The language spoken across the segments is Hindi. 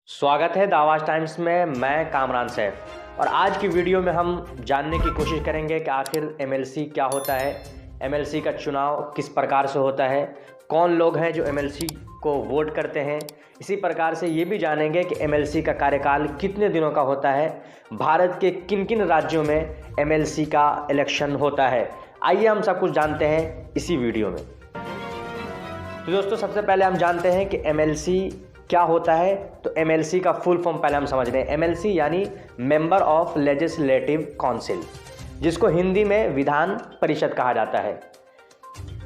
स्वागत है द आवाज़ टाइम्स में। मैं कामरान सैफ और आज की वीडियो में हम जानने की कोशिश करेंगे कि आखिर एमएलसी क्या होता है, एमएलसी का चुनाव किस प्रकार से होता है, कौन लोग हैं जो एमएलसी को वोट करते हैं। इसी प्रकार से ये भी जानेंगे कि एमएलसी का कार्यकाल कितने दिनों का होता है, भारत के किन किन राज्यों में एमएलसी का इलेक्शन होता है। आइए हम सब कुछ जानते हैं इसी वीडियो में। तो दोस्तों, सबसे पहले हम जानते हैं कि एमएलसी क्या होता है। तो एमएलसी का फुल फॉर्म पहले हम समझ रहे हैं। एमएलसी यानी मेंबर ऑफ लेजिस्लेटिव काउंसिल, जिसको हिंदी में विधान परिषद कहा जाता है।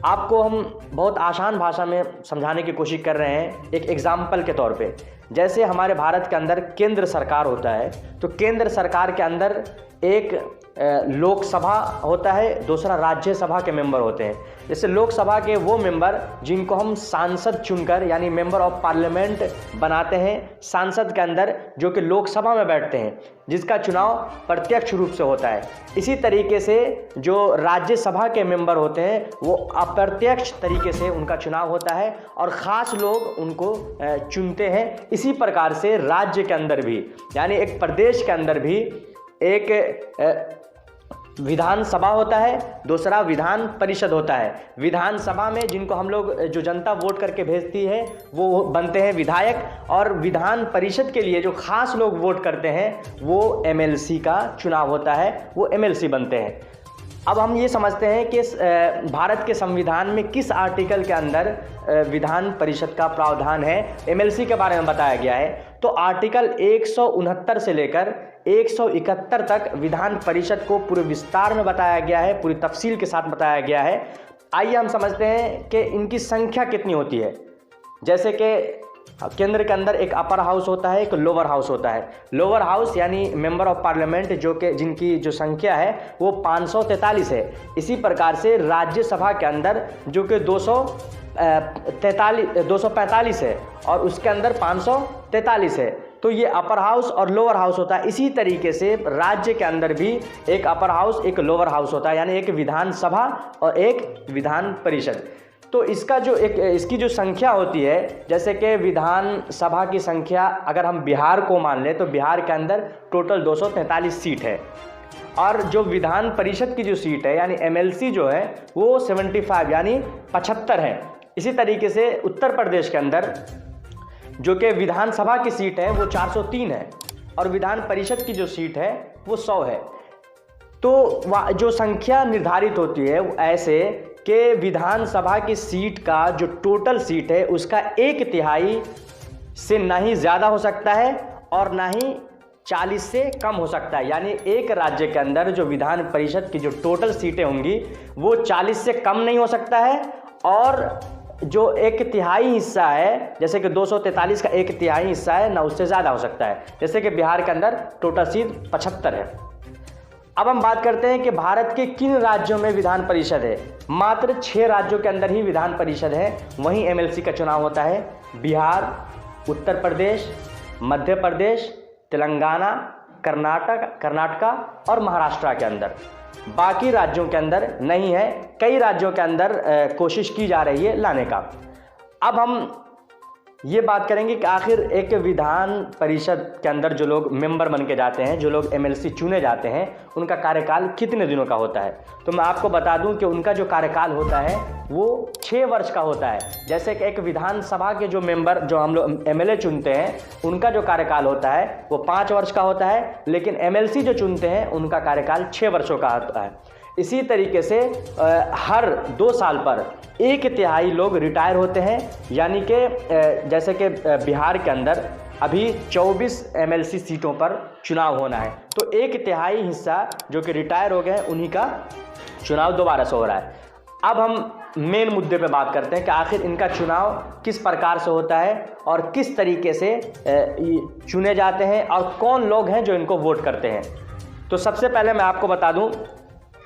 आपको हम बहुत आसान भाषा में समझाने की कोशिश कर रहे हैं एक एग्जाम्पल के तौर पे। जैसे हमारे भारत के अंदर केंद्र सरकार होता है, तो केंद्र सरकार के अंदर एक लोकसभा होता है, दूसरा राज्यसभा के मेंबर होते हैं। जैसे लोकसभा के वो मेंबर जिनको हम सांसद चुनकर यानी मेंबर ऑफ पार्लियामेंट बनाते हैं सांसद के अंदर, जो कि लोकसभा में बैठते हैं, जिसका चुनाव प्रत्यक्ष रूप से होता है। इसी तरीके से जो राज्यसभा के मेंबर होते हैं वो अप्रत्यक्ष तरीके से उनका चुनाव होता है और ख़ास लोग उनको चुनते हैं। इसी प्रकार से राज्य के अंदर भी यानी एक प्रदेश के अंदर भी एक विधानसभा होता है, दूसरा विधान परिषद होता है। विधानसभा में जिनको हम लोग जो जनता वोट करके भेजती है वो बनते हैं विधायक, और विधान परिषद के लिए जो खास लोग वोट करते हैं वो एमएलसी का चुनाव होता है, वो एमएलसी बनते हैं। अब हम ये समझते हैं कि भारत के संविधान में किस आर्टिकल के अंदर विधान परिषद का प्रावधान है, एमएलसी के बारे में बताया गया है। तो आर्टिकल 169 से लेकर 171 तक विधान परिषद को पूरे विस्तार में बताया गया है, पूरी तफसील के साथ बताया गया है। आइए हम समझते हैं कि इनकी संख्या कितनी होती है। जैसे कि केंद्र के अंदर एक अपर हाउस होता है, एक लोअर हाउस होता है। लोअर हाउस यानी मेंबर ऑफ पार्लियामेंट जो कि जिनकी जो संख्या है वो 543 है। इसी प्रकार से राज्यसभा के अंदर जो कि 245 है और उसके अंदर 543 है। तो ये अपर हाउस और लोअर हाउस होता है। इसी तरीके से राज्य के अंदर भी एक अपर हाउस एक लोअर हाउस होता है, यानी एक विधानसभा और एक विधान परिषद। तो इसकी जो संख्या होती है, जैसे कि विधानसभा की संख्या अगर हम बिहार को मान लें तो बिहार के अंदर टोटल 243 सीट है, और जो विधान परिषद की जो सीट है यानी एमएलसी जो है वो 75 यानी 75 है। इसी तरीके से उत्तर प्रदेश के अंदर जो कि विधानसभा की सीट है वो 403 है और विधान परिषद की जो सीट है वो 100 है। तो जो संख्या निर्धारित होती है वो ऐसे कि विधानसभा की सीट का जो टोटल सीट है उसका 1/3 से ना ही ज़्यादा हो सकता है और ना ही 40 से कम हो सकता है। यानी एक राज्य के अंदर जो विधान परिषद की जो टोटल सीटें होंगी वो 40 से कम नहीं हो सकता है, और जो 1/3 हिस्सा है जैसे कि 243 का 1/3 हिस्सा है ना उससे ज़्यादा हो सकता है। जैसे कि बिहार के अंदर टोटल सीट 75 है। अब हम बात करते हैं कि भारत के किन राज्यों में विधान परिषद है। मात्र 6 राज्यों के अंदर ही विधान परिषद है, वहीं एमएलसी का चुनाव होता है। बिहार, उत्तर प्रदेश, मध्य प्रदेश, तेलंगाना, कर्नाटका और महाराष्ट्र के अंदर। बाकी राज्यों के अंदर नहीं है। कई राज्यों के अंदर कोशिश की जा रही है लाने का। अब हम ये बात करेंगे कि आखिर एक विधान परिषद के अंदर जो लोग मेंबर बन के जाते हैं, जो लोग एमएलसी चुने जाते हैं, उनका कार्यकाल कितने दिनों का होता है। तो मैं आपको बता दूं कि उनका जो कार्यकाल होता है वो 6 वर्ष का होता है। जैसे कि एक विधानसभा के जो मेंबर जो हम लोग एमएलए चुनते हैं उनका जो कार्यकाल होता है वो 5 वर्ष का होता है, लेकिन एमएलसी जो चुनते हैं उनका कार्यकाल 6 वर्षों का होता है। इसी तरीके से हर 2 साल पर 1/3 लोग रिटायर होते हैं। यानी कि जैसे कि बिहार के अंदर अभी 24 एमएलसी सीटों पर चुनाव होना है, तो 1/3 हिस्सा जो कि रिटायर हो गए हैं उन्हीं का चुनाव दोबारा से हो रहा है। अब हम मेन मुद्दे पे बात करते हैं कि आखिर इनका चुनाव किस प्रकार से होता है और किस तरीके से चुने जाते हैं और कौन लोग हैं जो इनको वोट करते हैं। तो सबसे पहले मैं आपको बता दूं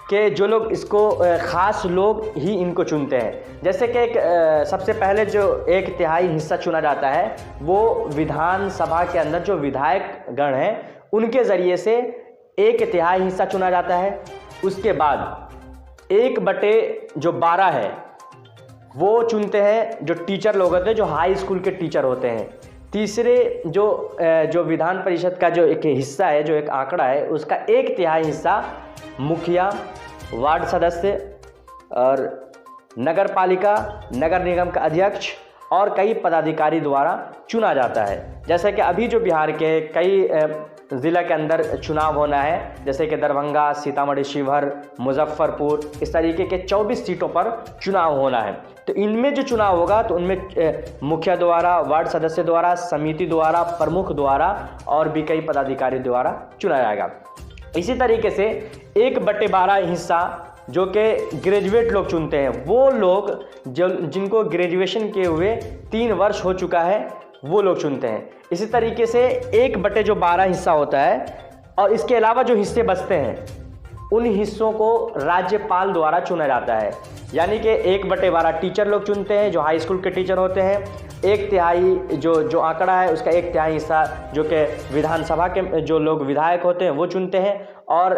कि जो लोग इसको ख़ास लोग ही इनको चुनते हैं। जैसे कि सबसे पहले जो 1/3 हिस्सा चुना जाता है वो विधानसभा के अंदर जो विधायक गण हैं उनके ज़रिए से 1/3 हिस्सा चुना जाता है। उसके बाद 1/12 है वो चुनते हैं जो टीचर लोग होते हैं, जो हाई स्कूल के टीचर होते हैं। तीसरे जो विधान परिषद का जो एक हिस्सा है, जो एक आंकड़ा है, उसका 1/3 हिस्सा मुखिया, वार्ड सदस्य और नगर पालिका, नगर निगम का अध्यक्ष और कई पदाधिकारी द्वारा चुना जाता है। जैसे कि अभी जो बिहार के कई ज़िला के अंदर चुनाव होना है, जैसे कि दरभंगा, सीतामढ़ी, शिवहर, मुजफ्फरपुर, इस तरीके के 24 सीटों पर चुनाव होना है। तो इनमें जो चुनाव होगा तो उनमें मुखिया द्वारा, वार्ड सदस्य द्वारा, समिति द्वारा, प्रमुख द्वारा और भी कई पदाधिकारी द्वारा चुना जाएगा। इसी तरीके से 1/12 हिस्सा जो कि ग्रेजुएट लोग चुनते हैं, वो लोग जो जिनको ग्रेजुएशन किए हुए 3 वर्ष हो चुका है, वो लोग चुनते हैं। इसी तरीके से 1/12 हिस्सा होता है और इसके अलावा जो हिस्से बचते हैं उन हिस्सों को राज्यपाल द्वारा चुना जाता है। यानी कि 1/12 टीचर लोग चुनते हैं, जो हाई स्कूल के टीचर होते हैं। 1/3 जो आंकड़ा है उसका 1/3 हिस्सा जो कि विधानसभा के जो लोग विधायक होते हैं वो चुनते हैं और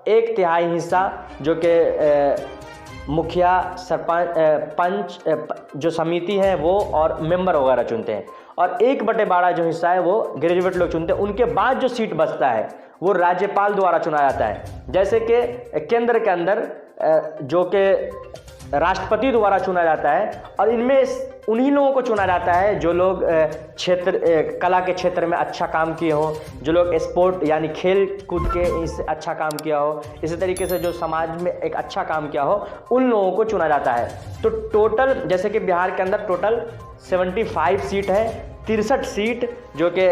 1/3 हिस्सा जो कि मुखिया, सरपंच, पंच जो समिति है वो और मेंबर वगैरह चुनते हैं। और 1/12 जो हिस्सा है वो ग्रेजुएट लोग चुनते हैं। उनके बाद जो सीट बचता है वो राज्यपाल द्वारा चुना जाता है। जैसे कि केंद्र के अंदर जो कि राष्ट्रपति द्वारा चुना जाता है और इनमें उन्हीं लोगों को चुना जाता है जो लोग कला के क्षेत्र में अच्छा काम किए हो, जो लोग स्पोर्ट यानी खेल कूद के इससे अच्छा काम किया हो, इसी तरीके से जो समाज में एक अच्छा काम किया हो, उन लोगों को चुना जाता है। तो टोटल जैसे कि बिहार के अंदर टोटल 75 सीट है, 63 सीट जो कि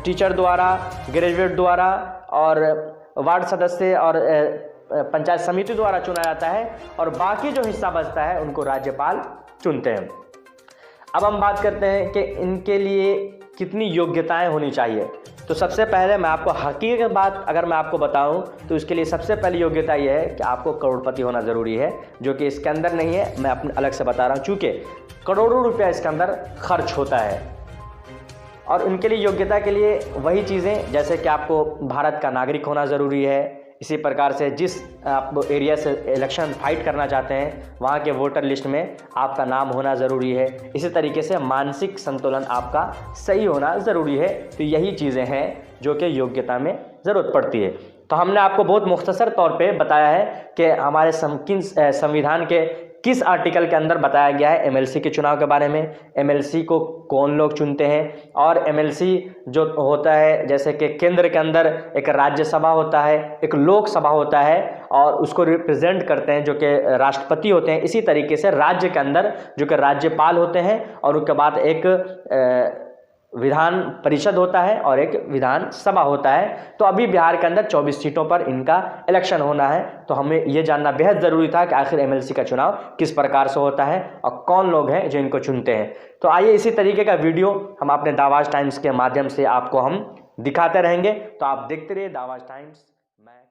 टीचर द्वारा, ग्रेजुएट द्वारा और वार्ड सदस्य और पंचायत समिति द्वारा चुना जाता है और बाकी जो हिस्सा बचता है उनको राज्यपाल चुनते हैं। अब हम बात करते हैं कि इनके लिए कितनी योग्यताएं होनी चाहिए। तो सबसे पहले मैं आपको हकीकत बात अगर मैं आपको बताऊं तो इसके लिए सबसे पहली योग्यता यह है कि आपको करोड़पति होना ज़रूरी है, जो कि इसके अंदर नहीं है, मैं अपने अलग से बता रहा हूं, चूँकि करोड़ों रुपया इसके अंदर खर्च होता है। और उनके लिए योग्यता के लिए वही चीज़ें जैसे कि आपको भारत का नागरिक होना ज़रूरी है। इसी प्रकार से जिस आप एरिया से इलेक्शन फाइट करना चाहते हैं वहाँ के वोटर लिस्ट में आपका नाम होना ज़रूरी है। इसी तरीके से मानसिक संतुलन आपका सही होना ज़रूरी है। तो यही चीज़ें हैं जो कि योग्यता में ज़रूरत पड़ती है। तो हमने आपको बहुत मुख्तसर तौर पे बताया है कि हमारे संविधान के किस आर्टिकल के अंदर बताया गया है एमएलसी के चुनाव के बारे में, एमएलसी को कौन लोग चुनते हैं और एमएलसी जो होता है जैसे कि केंद्र के अंदर एक राज्यसभा होता है, एक लोकसभा होता है और उसको रिप्रेजेंट करते हैं जो कि राष्ट्रपति होते हैं। इसी तरीके से राज्य के अंदर जो कि राज्यपाल होते हैं और उसके बाद एक विधान परिषद होता है और एक विधान सभा होता है। तो अभी बिहार के अंदर 24 सीटों पर इनका इलेक्शन होना है। तो हमें ये जानना बेहद ज़रूरी था कि आखिर एमएलसी का चुनाव किस प्रकार से होता है और कौन लोग हैं जो इनको चुनते हैं। तो आइए इसी तरीके का वीडियो हम अपने दावाज टाइम्स के माध्यम से आपको हम दिखाते रहेंगे। तो आप देखते रहिए दावाज टाइम्स। मैं